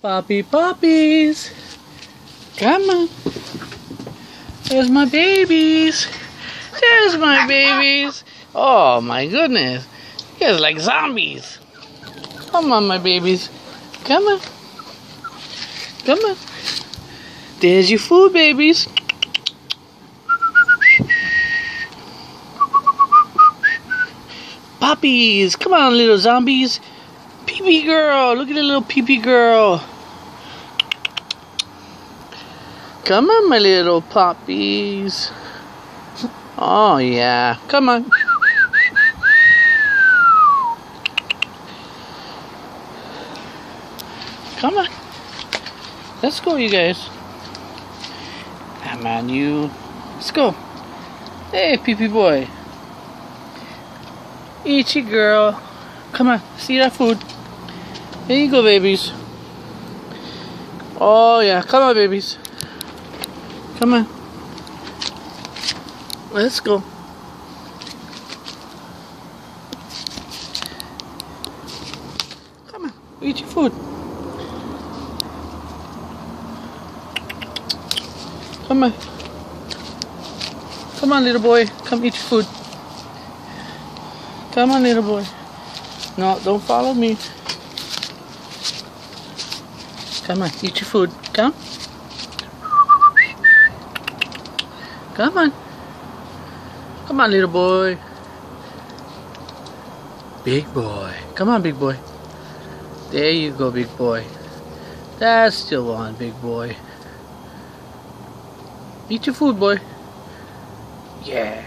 Puppies. Come on. There's my babies. There's my babies. Oh my goodness. You guys are like zombies. Come on, my babies. Come on. Come on. There's your food, babies. Puppies. Come on, little zombies. Pee-pee girl. Look at the little pee-pee girl. Come on, my little puppies. Oh, yeah. Come on. Come on. Let's go, you guys. Come on, you. Let's go. Hey, pee-pee boy. Eat you, girl. Come on. See that food. Here you go, babies. Oh, yeah. Come on, babies. Come on. Let's go. Come on. Eat your food. Come on. Come on, little boy. Come eat your food. Come on, little boy. No, don't follow me. Come on, eat your food. Come. Come on. Come on, little boy. Big boy. Come on, big boy. There you go, big boy. That's the one, big boy. Eat your food, boy. Yeah.